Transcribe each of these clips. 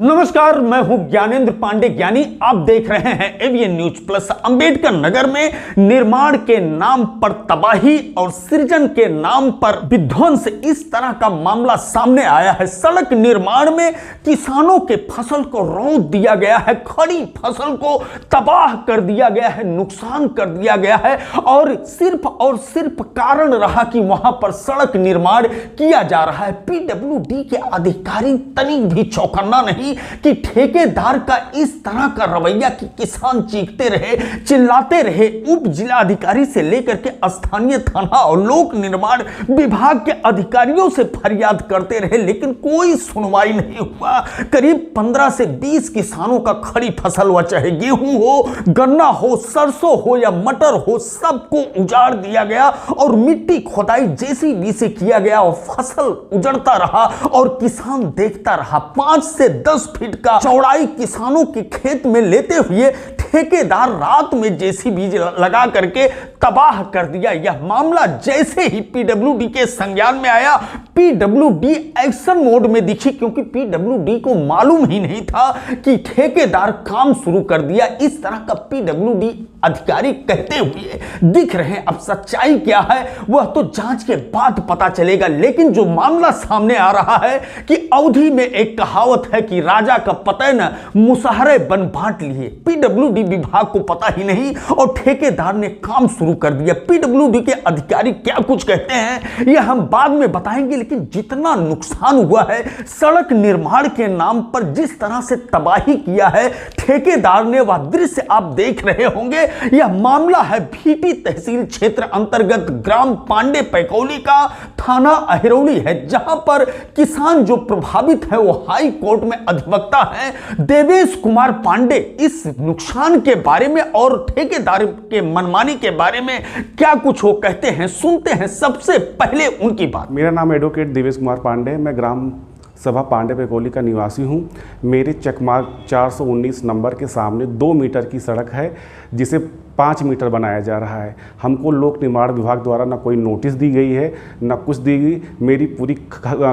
नमस्कार, मैं हूं ज्ञानेंद्र पांडे ज्ञानी। आप देख रहे हैं AVN news plus. Ambedkar Nagar में निर्माण के नाम पर तबाही और सृजन के नाम पर विध्वंस, इस तरह का मामला सामने आया है। सड़क निर्माण में किसानों के फसल को रौंद दिया गया है, खड़ी फसल को तबाह कर दिया गया है, नुकसान कर दिया गया है और सिर्फ कारण रहा कि वहां पर सड़क निर्माण किया जा रहा है। पीडब्ल्यूडी के अधिकारी तनिक भी चौकन्ना नहीं कि ठेकेदार का इस तरह का रवैया कि किसान चीखते रहे, चिल्लाते रहे। उप जिला अधिकारी से लेकर के स्थानीय थाना और लोक निर्माण विभाग के अधिकारियों से फरियाद करते रहे, लेकिन कोई सुनवाई नहीं हुआ। करीब 15 से 20 किसानों का खड़ी फसल हुआ, चाहे गेहूं हो, गन्ना हो, सरसों हो या मटर हो, सबको उजाड़ दिया गया और मिट्टी खोदाई जेसीबी से किया गया और फसल उजड़ता रहा और किसान देखता रहा। 5 से 10 फीट का चौड़ाई किसानों के खेत में लेते हुए ठेकेदार रात में जेसीबी लगा करके तबाह कर दिया। यह मामला जैसे ही पीडब्ल्यूडी के संज्ञान में आया, पीडब्ल्यूडी एक्शन मोड में दिखी, क्योंकि पीडब्ल्यूडी को मालूम ही नहीं था कि ठेकेदार काम शुरू कर दिया। इस तरह का पीडब्ल्यूडी अधिकारी कहते हुए दिख रहे हैं। अब सच्चाई क्या है वह तो जांच के बाद पता चलेगा, लेकिन जो मामला सामने आ रहा है कि अवधि में एक कहावत है कि राजा का पतन मुसहरे बन बांट लिए। पीडब्ल्यूडी विभाग को पता ही नहीं और ठेकेदार ने काम शुरू कर दिया। पीडब्ल्यूडी के अधिकारी क्या कुछ कहते हैं यह हम बाद में बताएंगे, लेकिन जितना नुकसान हुआ है सड़क निर्माण के नाम पर, जिस तरह से तबाही किया है ठेकेदार ने, वह दृश्य आप देख रहे होंगे। यह मामला है भीटी तहसील क्षेत्र अंतर्गत ग्राम पांडे पैकौली का, थाना अहिरौली है, जहां पर किसान जो प्रभावित है वो हाई कोर्ट में अधिवक्ता हैं देवेश कुमार पांडे। इस नुकसान के बारे में और ठेकेदार के मनमानी के बारे में क्या कुछ वो कहते हैं, सुनते हैं सबसे पहले उनकी बात। मेरा नाम एडवोकेट देवेश कुमार पांडे, मैं ग्राम सभा पांडे पैकौली का निवासी हूं। मेरे चकमार्ग 419 नंबर के सामने 2 मीटर की सड़क है, जिसे 5 मीटर बनाया जा रहा है। हमको लोक निर्माण विभाग द्वारा ना कोई नोटिस दी गई है, ना कुछ दी गई। मेरी पूरी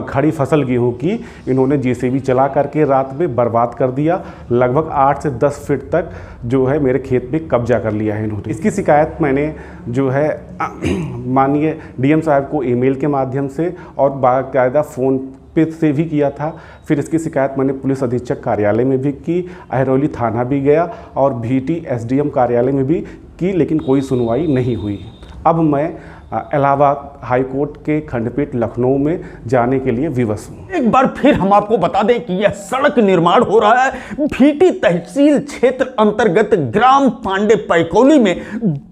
खड़ी फसल गेहूं की इन्होंने जेसीबी चला करके रात में बर्बाद कर दिया। लगभग 8 से 10 फीट तक जो है मेरे खेत में कब्जा कर लिया है इन्होंने। इसकी शिकायत मैंने जो है माननीय डीएम साहब को ईमेल के माध्यम से और बाकायदा फ़ोन से भी किया था। फिर इसकी शिकायत मैंने पुलिस अधीक्षक कार्यालय में भी की, अहिरौली थाना भी गया और भीटी एसडीएम कार्यालय में भी की, लेकिन कोई सुनवाई नहीं हुई। अब मैं इलाहाबाद हाई कोर्ट के खंडपीठ लखनऊ में जाने के लिए विवश हूँ। एक बार फिर हम आपको बता दें कि यह सड़क निर्माण हो रहा है भीटी तहसील क्षेत्र अंतर्गत ग्राम पांडे पैकौली में।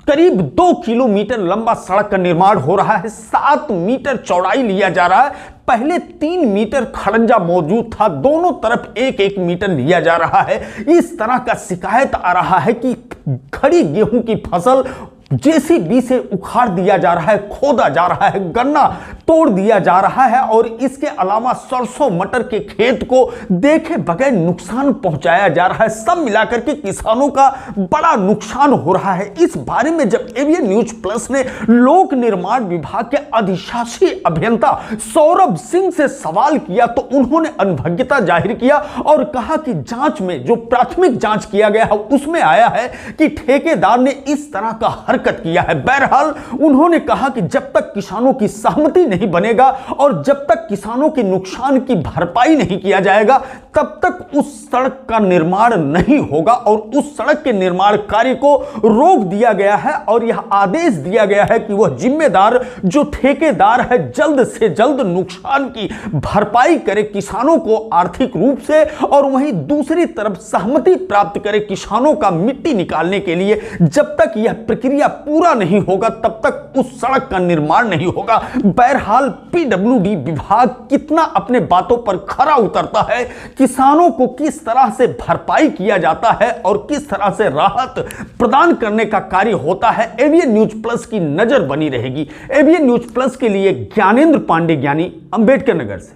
करीब 2 किलोमीटर लंबा सड़क का निर्माण हो रहा है, 7 मीटर चौड़ाई लिया जा रहा है। पहले 3 मीटर खड़ंजा मौजूद था, दोनों तरफ 1-1 मीटर लिया जा रहा है। इस तरह का शिकायत आ रहा है कि खड़ी गेहूं की फसल जेसीबी से उखाड़ दिया जा रहा है, खोदा जा रहा है, गन्ना तोड़ दिया जा रहा है और इसके अलावा सरसों मटर के खेत को देखे बगैर नुकसान पहुंचाया जा रहा है। सब मिलाकर के किसानों का बड़ा नुकसान हो रहा है। इस बारे में जब एवीएन न्यूज प्लस ने लोक निर्माण विभाग के अधिशासी अभियंता सौरभ सिंह से सवाल किया तो उन्होंने अनभिज्ञता जाहिर किया और कहा कि जांच में जो प्राथमिक जांच किया गया है उसमें आया है कि ठेकेदार ने इस तरह का हरकत किया है। बहरहाल उन्होंने कहा कि जब तक किसानों की सहमति नहीं बनेगा और जब तक किसानों के नुकसान की भरपाई नहीं किया जाएगा तब तक उस सड़क का निर्माण नहीं होगा और उस सड़क के निर्माण कार्य को रोक दिया गया है और यह आदेश दिया गया है कि वह जिम्मेदार जो ठेकेदार है जल्द से जल्द नुकसान की भरपाई करे किसानों को आर्थिक रूप से, और वहीं दूसरी तरफ सहमति प्राप्त करे किसानों का मिट्टी निकालने के लिए। जब तक यह प्रक्रिया पूरा नहीं होगा तब तक उस सड़क का निर्माण नहीं होगा। बहरहाल पीडब्ल्यूडी विभाग कितना अपने बातों पर खरा उतरता है, किसानों को किस तरह से भरपाई किया जाता है और किस तरह से राहत प्रदान करने का कार्य होता है, एवीएन न्यूज प्लस की नजर बनी रहेगी। एवीएन न्यूज प्लस के लिए ज्ञानेंद्र पांडे ज्ञानी, अंबेडकर नगर से।